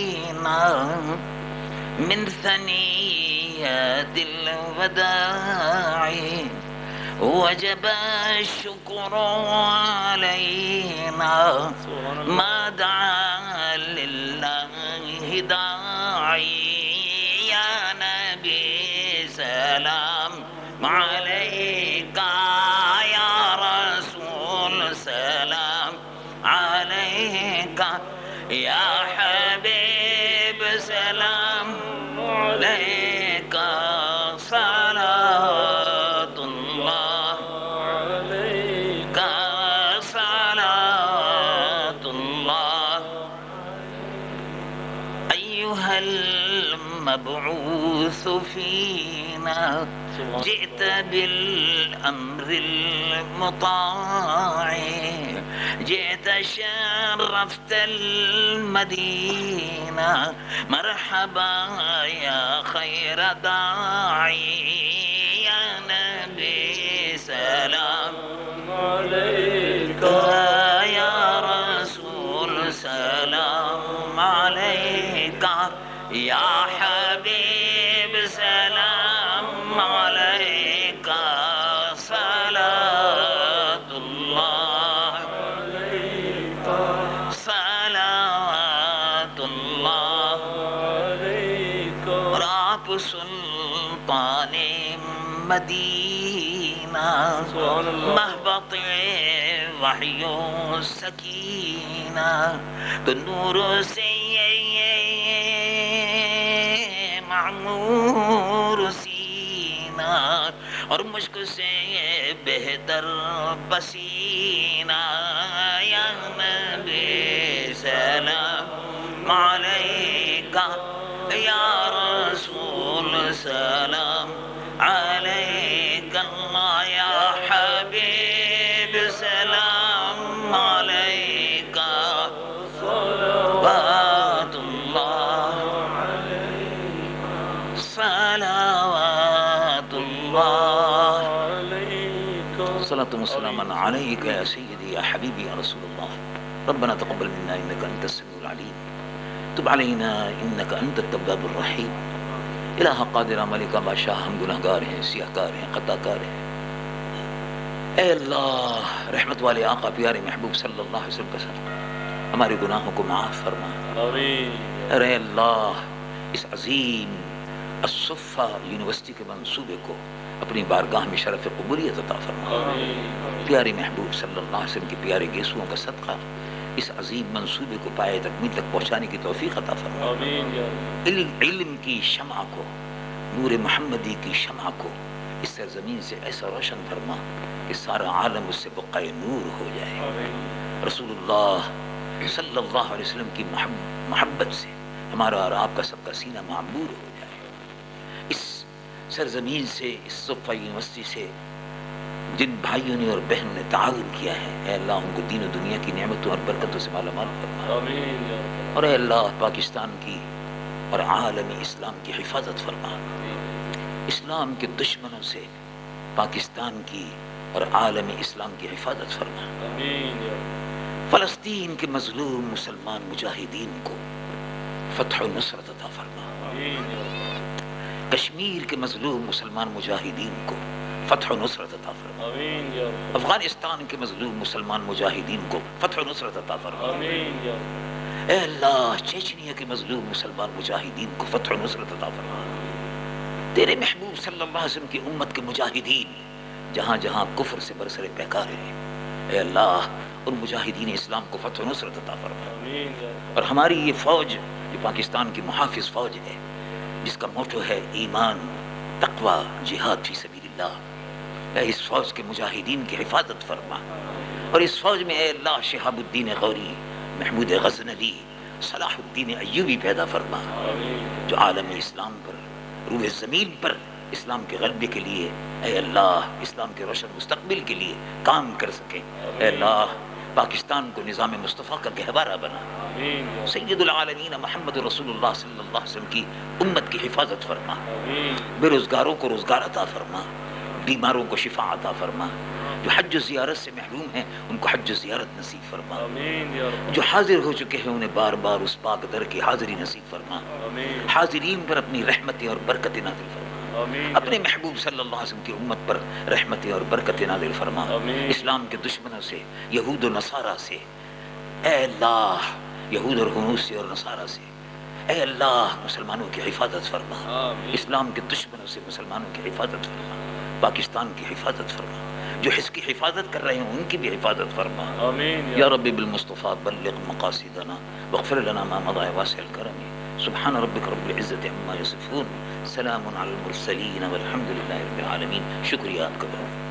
علينا من ثنيات الوداع وجب الشكر علينا ما دعا لله داعي يا نبي سلام عليك يا رسول سلام عليك يا حبيب سلام عليك صلاة الله عليك صلاة الله أيها المبعوث فينا جئت بالأمر المطاع جئت شرفت المدينة مرحبا يا خير داعي يا نبي سلام عليك يا رسول سلام عليك يا حبيب سلام عليك صلاة الله عليك صلاة الله عليك رب سلطان مدينة مهبط وحي السكينة النور معمور سینا اور مشک سے بہتر پسینہ یا نبی سلام علیکہ یا رسول سلام علیکہ یا حبیب سلام علیکہ صلوات اللہ صلوات اللہ صلاة والسلام عليك يا سيدي يا حبيبي يا رسول الله ربنا تقبل منا إنك أنت السميع العليم تب علينا إنك أنت التواب الرحيم الہ قادر ملکہ بادشاہ ہم گناہگار ہیں سیاہ کار ہیں خطا کار ہیں اے اللہ رحمت والے آقا پیارے محبوب صلی اللہ علیہ وسلم کا ساتھ ہمارے گناہوں کو معاف فرما اے اللہ اس عظیم الصفہ یونیورسٹی کے منصوبے کو اپنی بارگاہ میں شرف قبولیت عطا فرما پیارے محبوب صلی اللہ علیہ وسلم کے پیارے گیسوؤں کا صدقہ اس عظیم منصوبے کو پائے تکمیل تک پہنچانے کی توفیق عطا فرما علم کی شمع کو نور محمدی کی شمع کو اس سرزمین سے ایسا روشن فرما کہ سارا عالم اس سے بقائے نور ہو جائے رسول اللہ صلی اللہ علیہ وسلم کی محبت سے ہمارا اور آپ کا سب کا سینہ معمور ہو جائے اس سرزمین سے اس صفہ یونیورسٹی سے جن بھائیوں نے اور بہنوں نے تعاون کیا ہے اے اللہ ان کو دین و دنیا کی نعمتوں اور برکتوں سے مالا مال فرما اور اے اللہ پاکستان کی اور عالم اسلام کی حفاظت فرما اسلام کے دشمنوں سے پاکستان کی اور عالم اسلام کی حفاظت فرما فلسطین کے مظلوم مسلمان مجاہدین کو فتح و نصرت عطا فرما کشمیر کے مظلوم مسلمان مجاہدین کو فتح و نصرت عطا فرما افغانستان کے مظلوم مسلمان مجاہدین کو فتح و نصرت عطا فرما اے اللہ چیچنیا کے مظلوم مسلمان مجاہدین کو فتح و نصرت عطا فرما تیرے محبوب صلی اللہ علیہ وسلم کی امت کے مجاہدین جہاں جہاں کفر سے برسر پیکار ہیں اے اللہ ان مجاہدین اسلام کو فتح و نصرت عطا فرما اور ہماری یہ فوج جو پاکستان کی محافظ فوج ہے جس کا موٹو ہے ایمان تقوی جہاد فی سبیل اللہ اے اس فوج کے مجاہدین کی حفاظت فرما اور اس فوج میں اے اللہ شہاب الدین غوری محمود غزنوی صلاح الدین ایوبی پیدا فرما جو عالم اسلام پر روح زمین پر اسلام کے غلبے کے لیے اے اللہ اسلام کے روشن مستقبل کے لیے کام کر سکے اے اللہ پاکستان کو نظام مصطفیٰ کا گہوارہ بنا سید العالمین محمد رسول اللہ صلی اللہ علیہ وسلم کی امت کی حفاظت فرما بے روزگاروں کو روزگار عطا فرما بیماروں کو شفا عطا فرما جو حج و زیارت سے محروم ہیں ان کو حج و زیارت نصیب فرما، آمین یا رب، جو حاضر ہو چکے ہیں انہیں بار بار اس پاک در کی حاضری نصیب فرما، آمین، حاضرین پر اپنی رحمتیں اور برکتیں نازل فرما، آمین، اپنے محبوب صلی اللہ علیہ وسلم کی امت پر رحمتیں اور برکتیں نازل فرما، آمین، اسلام کے دشمنوں سے، یہود و نصارہ سے، اے اللہ یہود اور ہنوز سے اور نصارہ سے، اے اللہ مسلمانوں کی حفاظت فرما، آمین، اسلام کے دشمنوں سے مسلمانوں کی حفاظت فرما، پاکستان کی حفاظت فرما، جو اس کی حفاظت کر رہے ہیں ان کی بھی حفاظت فرما، آمین یا رب بالمصطفیٰ بلغ مقاصدنا واغفر لنا ما مضى واسع الكرم، سبحان ربك رب العزة عما يصفون، سلام على المرسلين والحمد لله رب العالمین۔ شکریہ آپ کا بہت۔